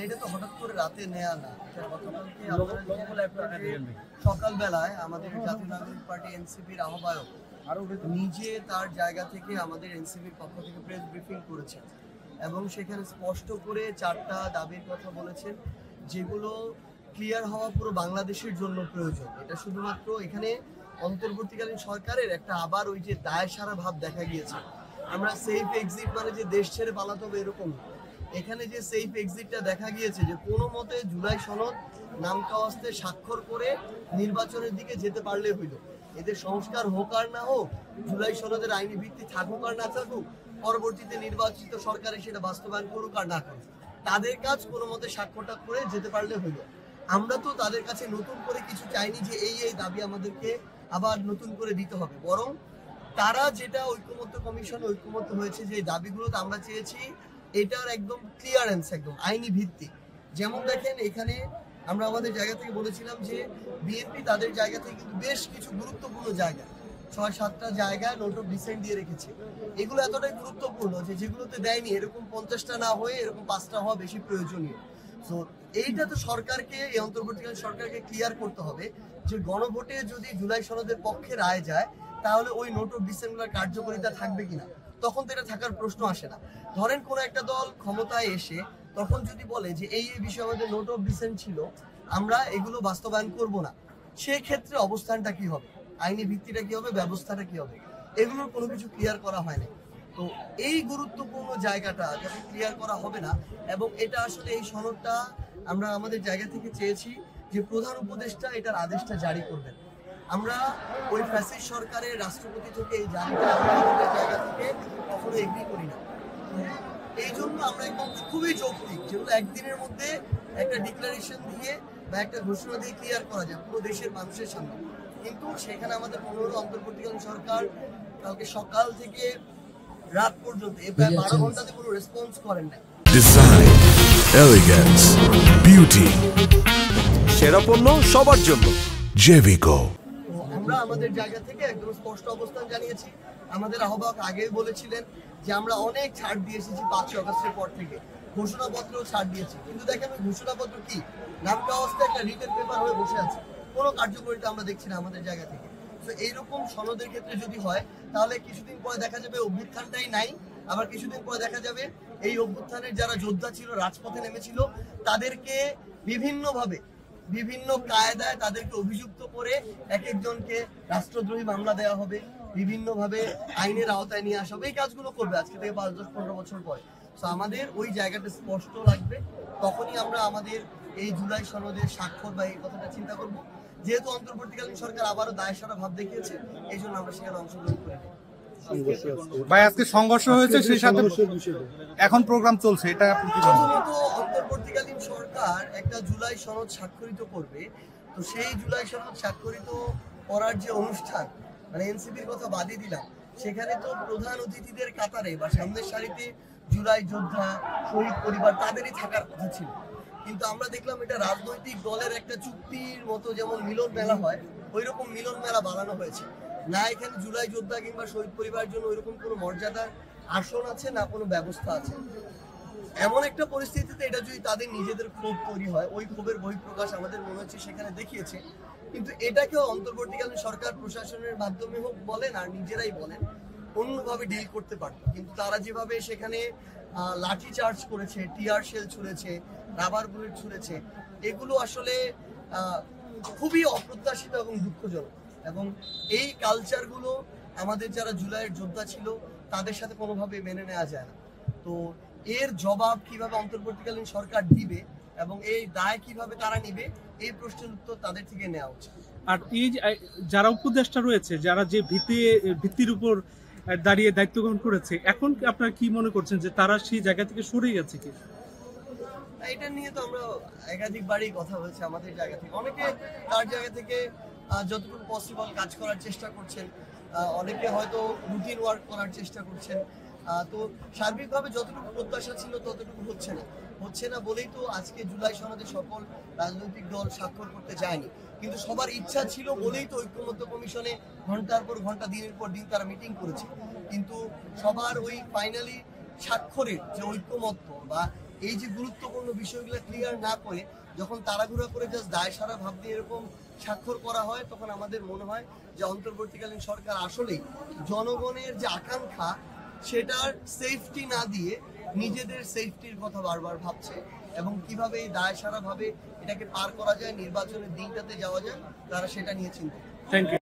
এটা তো হঠাৎ করে রাতে নেয়া না। সকালবেলায় আমাদের জাতীয় নাগরিক পার্টি এনসিপির আহ্বায়ক নিজে তার জায়গা থেকে আমাদের এনসিপির পক্ষ থেকে প্রেস ব্রিফিং করেছেন এবং সেখানে স্পষ্ট করে 4টা দাবির কথা বলেছেন, যেগুলো ক্লিয়ার হওয়া পুরো বাংলাদেশের জন্য প্রয়োজন। এটা শুধুমাত্র এখানে অন্তর্বর্তীকালীন সরকারের একটা আবার ওই যে দায় সারা ভাব দেখা গিয়েছে। আমরা সেফ এক্সিট মানে যে দেশ ছেড়ে পালাতে হবে এরকম, এখানে যে সেফ এক্সিটটা দেখা গিয়েছে যে কোনো মতে জুলাই সনদ নামকাওয়াস্তে স্বাক্ষর করে নির্বাচনের দিকে যেতে পারলে হইল। এদের সংস্কার হোক আর না হোক, জুলাই সনদের আইনি ভিত্তি থাকুক আর না থাকুক, পরবর্তীতে নির্বাচিত সরকারে সেটা বাস্তবায়ন করুক আর না করুক, তাদের কাজ কোনো মতে স্বাক্ষরটা করে যেতে পারলে হইল। আমরা তো তাদের কাছে নতুন করে কিছু চাইনি যে এই দাবি আমাদেরকে আবার নতুন করে দিতে হবে, বরং তারা যেটা ঐক্যমত্য কমিশনে ঐক্যমত্য হয়েছে যে দাবিগুলোতে আমরা চেয়েছি এটার একদম ক্লিয়ারেন্স, একদম আইনি ভিত্তি। যেমন দেখেন এখানে আমরা আমাদের জায়গা থেকে বলেছিলাম যে বিএনপি তাদের জায়গা থেকে কিন্তু বেশ কিছু গুরুত্বপূর্ণ জায়গা 6-7টা জায়গায় নোট অফ ডিসেন্ট দিয়ে রেখেছে। এগুলো এতটাই গুরুত্বপূর্ণ যে যেগুলোতে দেয়নি এরকম 50টা না হয়ে এরকম 5টা হওয়া বেশি প্রয়োজনীয়। সো এইটা তো সরকারকে, এই অন্তর্বর্তীকালীন সরকারকে ক্লিয়ার করতে হবে যে গণভোটে যদি জুলাই সনদের পক্ষে রায় যায় তাহলে ওই নোট অফ ডিসেন্টগুলোর কার্যকারিতা থাকবে কিনা, তখন তো এটা থাকার প্রশ্ন আসে না। ধরেন কোন একটা দল ক্ষমতায় এসে তখন যদি বলে যে এই বিষয়ে আমাদের নোট অফ ডিসেন্ট ছিল, আমরা এগুলো বাস্তবায়ন করব না, সেই ক্ষেত্রে অবস্থানটা কি হবে, আইনি ভিত্তিটা কি হবে, ব্যবস্থাটা কি হবে, এগুলোর কোনো কিছু ক্লিয়ার করা হয়নি। তো এই গুরুত্বপূর্ণ জায়গাটা যাতে ক্লিয়ার করা হবে না, এবং এটা আসলে এই সনদটা আমরা আমাদের জায়গা থেকে চেয়েছি যে প্রধান উপদেষ্টা এটার আদেশটা জারি করবেন। আমরা ওই ফ্যাসিস্ট সরকারের রাষ্ট্রপতি থেকে এই জারিটা আমাদের জায়গা থেকে কখনো এগ্রি করি না। এই জন্য আমরা একদম খুবই যৌক্তিক, যেগুলো একদিনের মধ্যে একটা ডিক্লারেশন দিয়ে বা একটা ঘোষণা দিয়ে ক্লিয়ার করা যায় পুরো দেশের মানুষের সামনে, কিন্তু সেখানে আমাদের 15 অন্তর্বর্তীকালীন সরকার কালকে সকাল থেকে রাত পর্যন্ত প্রায় 12 ঘন্টাতে কোনো রেসপন্স করেন না। ডিজাইন, এলিগেন্স, বিউটি, সেরা পণ্য সবার জন্য জেভিকো। আমরা আমাদের জায়গা থেকে একদম স্পষ্ট অবস্থান জানিয়েছি। আমাদের আহ্বায়ক আগেই বলেছিলেন যে আমরা অনেক ছাড় দিয়ে এসেছি 5 আগস্টের পর থেকে, ঘোষণাপত্র ছাড় দিয়েছি, কিন্তু দেখেন ওই ঘোষণাপত্র কি নামকা অবস্থায় একটা রিটেন পেপার হয়ে বসে আছে, কোনো কার্যকারিতা আমরা দেখছি না আমাদের জায়গা থেকে। তো এইরকম সনদের ক্ষেত্রে যদি হয় তাহলে কিছুদিন পরে দেখা যাবে অভ্যুত্থানটাই নাই, আবার কিছুদিন পরে দেখা যাবে এই অভ্যুত্থানের যারা যোদ্ধা ছিল, রাজপথে নেমেছিল, তাদেরকে বিভিন্নভাবে বিভিন্ন কায়দায় তাদেরকে অভিযুক্ত করে এক একজনকে রাষ্ট্রদ্রোহী মামলা দেওয়া হবে, বিভিন্নভাবে আইনের আওতায় নিয়ে আসা হবে। এই কাজগুলো করবে আজকে থেকে 5-10-15 বছর পরে। তো আমাদের ওই জায়গাটা স্পষ্ট লাগবে, তখনই আমরা আমাদের এই জুলাই সনদের স্বাক্ষর বা এই কথাটা চিন্তা করব। যেহেতু অন্তর্বর্তীকালীন সরকার আবারও দায় সারা ভাব দেখিয়েছে, এই জন্য আমরা সেখানে অংশগ্রহণ করি। ভাই আজকে সংঘর্ষ হয়েছে, সেই সাথে এখন প্রোগ্রাম চলছে, এটা আপনি কি বলেন? প্রথমত অন্তর্বর্তীকালীন সরকার একটা জুলাই সনদ স্বাক্ষরিত করবে, তো সেই জুলাই সনদ স্বাক্ষরিত করার যে অনুষ্ঠান, মানে এনসিপির কথা বাদই দিলাম, সেখানে তো প্রধান অতিথিদের কাতারে বা সামনের সারিতে জুলাই যোদ্ধা, শহীদ পরিবার তাদেরই থাকার কথা ছিল। কিন্তু আমরা দেখলাম এটা রাজনৈতিক দলের একটা চুক্তির মতো, যেমন মিলন মেলা হয় ওই রকম মিলন মেলা বানানো হয়েছে। না এখানে জুলাই যোদ্ধা কিংবা শহীদ পরিবারের জন্য ওইরকম কোনো মর্যাদার আসন আছে, না কোনো ব্যবস্থা আছে। এমন একটা পরিস্থিতিতে এটা যদি তাদের নিজেদের ক্ষোভ তৈরি হয়, ওই ক্ষোভের বহিঃপ্রকাশ আমাদের মনে হচ্ছে সেখানে দেখিয়েছে। কিন্তু এটাকেও অন্তর্বর্তীকালীন সরকার প্রশাসনের মাধ্যমে হোক বলেন আর নিজেরাই বলেন, অন্যভাবে ডিল করতে পারত। কিন্তু তারা যেভাবে সেখানে লাঠি চার্জ করেছে, টিয়ার শেল ছুঁড়েছে, রাবার বুলেট ছুঁড়েছে, এগুলো আসলে খুবই অপ্রত্যাশিত এবং দুঃখজনক। এবং এই কালচারগুলো আমাদের যারা জুলাইয়ের যোদ্ধা ছিল তাদের সাথে কোনোভাবে মেনে নেওয়া যায় না। তো এর জবাব কিভাবে অন্তর্বর্তীকালীন সরকার দিবে এবং এই দায় কিভাবে তারা নিবে, এই প্রশ্নের উত্তর তাদের থেকে নেওয়া উচিত। আর এই যারা উপদেষ্টা রয়েছে, যারা যে ভিত্তির উপর দাঁড়িয়ে দায়িত্ব গ্রহণ করেছে, এখন আপনারা কি মনে করছেন যে তারা সেই জায়গা থেকে সরে গেছে কি? এটা নিয়ে তো আমরা একাধিকবারই কথা বলছি আমাদের জায়গা থেকে। অনেকে তার জায়গা থেকে যতটুকু পসিবল কাজ করার চেষ্টা করছেন, অনেকে হয়তো রুটিন ওয়ার্ক করার চেষ্টা করছেন। তো সার্বিকভাবে যতটুকু প্রত্যাশা ছিল ততটুকু হচ্ছে না বলেই তো আজকে জুলাই সনদে সকল রাজনৈতিক দল স্বাক্ষর করতে যায়নি। কিন্তু সবার ইচ্ছা ছিল বলেই তো ঐক্যমত্য কমিশনে ঘন্টার পর ঘন্টা, দিনের পর দিন তারা মিটিং করেছে। কিন্তু সবার ওই ফাইনালি স্বাক্ষরের যে ঐক্যমত্য বা এই যে গুরুত্বপূর্ণ বিষয়গুলো ক্লিয়ার না করে যখন তাড়াহুড়া করে জাস্ট দায় সারা ভাব দিয়ে এরকম স্বাক্ষর করা হয়, তখন আমাদের মনে হয় যে অন্তর্বর্তীকালীন সরকার আসলেই জনগণের যে আকাঙ্ক্ষা সেটার সেফটি না দিয়ে নিজেদের সেফটির কথা বারবার ভাবছে, এবং কিভাবে এই দায় সারা ভাবে এটাকে পার করা যায়, নির্বাচনের দিনটাতে যাওয়া যায়, তারা সেটা নিয়ে চিন্তিত। Thank you.